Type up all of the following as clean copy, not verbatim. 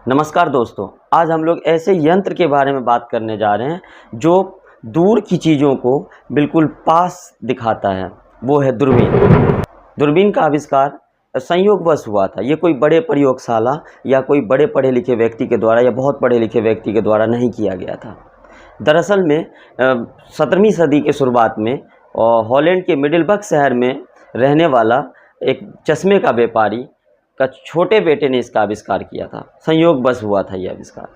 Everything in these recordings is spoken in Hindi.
नमस्कार दोस्तों, आज हम लोग ऐसे यंत्र के बारे में बात करने जा रहे हैं जो दूर की चीज़ों को बिल्कुल पास दिखाता है। वो है दूरबीन। दूरबीन का आविष्कार संयोगवश हुआ था। ये कोई बड़े प्रयोगशाला या कोई बड़े पढ़े लिखे व्यक्ति के द्वारा या बहुत पढ़े लिखे व्यक्ति के द्वारा नहीं किया गया था। दरअसल में 17वीं सदी के शुरुआत में हॉलैंड के मिडलबर्ग शहर में रहने वाला एक चश्मे का व्यापारी का छोटे बेटे ने इसका आविष्कार किया था। संयोगवश हुआ था यह आविष्कार।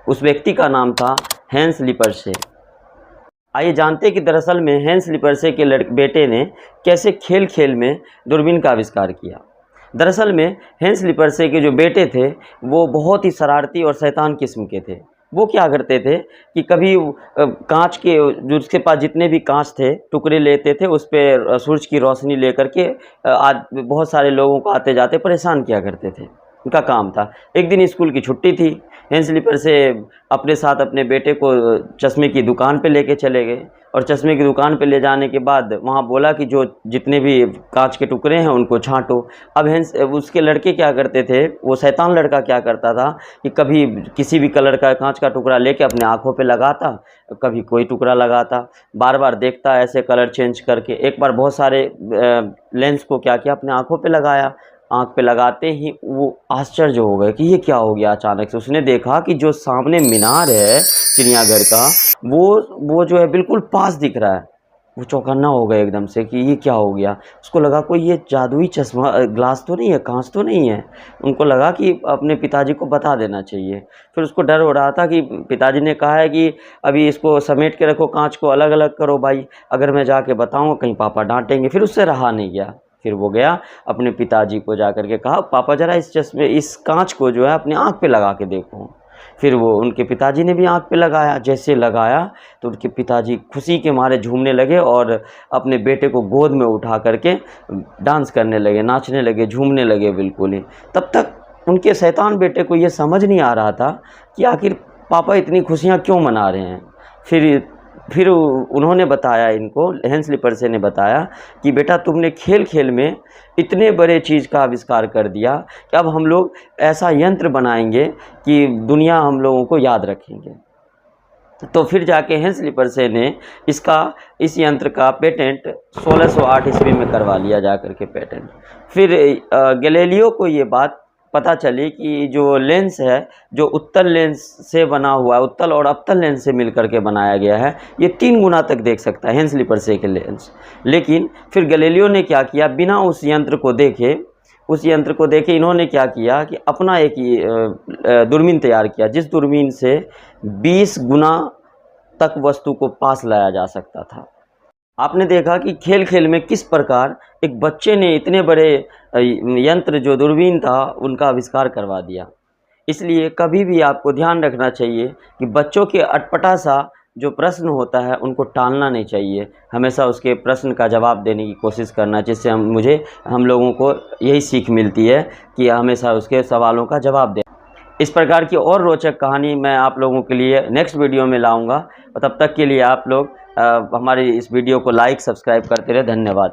उस व्यक्ति का नाम था हैंस लिपर्से। आइए जानते हैं कि दरअसल में हैंस लिपर्से के बेटे ने कैसे खेल खेल में दूरबीन का आविष्कार किया। दरअसल में हैंस लिपर्से के जो बेटे थे वो बहुत ही शरारती और शैतान किस्म के थे। वो क्या करते थे कि कभी कांच के जो उसके पास जितने भी कांच थे टुकड़े लेते थे, उस पर सूरज की रोशनी लेकर के आज बहुत सारे लोगों को आते जाते परेशान किया करते थे। उनका काम था। एक दिन स्कूल की छुट्टी थी। हैंस लिपर्से अपने साथ अपने बेटे को चश्मे की दुकान पे लेके चले गए और चश्मे की दुकान पे ले जाने के बाद वहाँ बोला कि जो जितने भी कांच के टुकड़े हैं उनको छांटो। अब हैंस उसके लड़के क्या करते थे, वो शैतान लड़का क्या करता था कि कभी किसी भी कलर का कांच का टुकड़ा लेके अपने आँखों पे लगाता, कभी कोई टुकड़ा लगाता, बार बार देखता ऐसे कलर चेंज करके। एक बार बहुत सारे लेंस को क्या किया, अपने आँखों पे लगाया। आँख पे लगाते ही वो आश्चर्य हो गए कि ये क्या हो गया। अचानक से उसने देखा कि जो सामने मीनार है चिड़ियाघर का वो जो है बिल्कुल पास दिख रहा है। वो चौकन्ना हो गए एकदम से कि ये क्या हो गया। उसको लगा कोई ये जादुई चश्मा ग्लास तो नहीं है, कांच तो नहीं है। उनको लगा कि अपने पिताजी को बता देना चाहिए। फिर उसको डर हो रहा था कि पिताजी ने कहा है कि अभी इसको समेट के रखो, कांच को अलग अलग करो भाई, अगर मैं जाके बताऊँगा कहीं पापा डांटेंगे। फिर उससे रहा नहीं गया। फिर वो गया अपने पिताजी को जा कर के कहा, पापा ज़रा इस कांच को जो है अपनी आँख पे लगा के देखो। फिर वो उनके पिताजी ने भी आँख पे लगाया। जैसे लगाया तो उनके पिताजी खुशी के मारे झूमने लगे और अपने बेटे को गोद में उठा करके डांस करने लगे, नाचने लगे, झूमने लगे बिल्कुल ही। तब तक उनके शैतान बेटे को ये समझ नहीं आ रहा था कि आखिर पापा इतनी खुशियाँ क्यों मना रहे हैं। फिर उन्होंने बताया, इनको हैंस लिपर्से ने बताया कि बेटा तुमने खेल खेल में इतने बड़े चीज़ का आविष्कार कर दिया कि अब हम लोग ऐसा यंत्र बनाएंगे कि दुनिया हम लोगों को याद रखेंगे। तो फिर जाके हैंस लिपर्से ने इस यंत्र का पेटेंट 1608 ईस्वी में करवा लिया जा कर के पेटेंट। फिर गैलीलियो को ये बात पता चली कि जो लेंस है जो उत्तल लेंस से बना हुआ है, उत्तल और अवतल लेंस से मिलकर के बनाया गया है, ये 3 गुना तक देख सकता है हैंस लिपर्से के लेंस। लेकिन फिर गैलीलियो ने क्या किया, बिना उस यंत्र को देखे इन्होंने क्या किया कि अपना एक दूरबीन तैयार किया, जिस दूरबीन से 20 गुना तक वस्तु को पास लाया जा सकता था। आपने देखा कि खेल खेल में किस प्रकार एक बच्चे ने इतने बड़े यंत्र जो दूरबीन था उनका आविष्कार करवा दिया। इसलिए कभी भी आपको ध्यान रखना चाहिए कि बच्चों के अटपटा सा जो प्रश्न होता है उनको टालना नहीं चाहिए। हमेशा उसके प्रश्न का जवाब देने की कोशिश करना, जिससे हम लोगों को यही सीख मिलती है कि हमेशा उसके सवालों का जवाब दें। इस प्रकार की और रोचक कहानी मैं आप लोगों के लिए नेक्स्ट वीडियो में लाऊंगा। और तब तक के लिए आप लोग हमारी इस वीडियो को लाइक सब्सक्राइब करते रहे। धन्यवाद।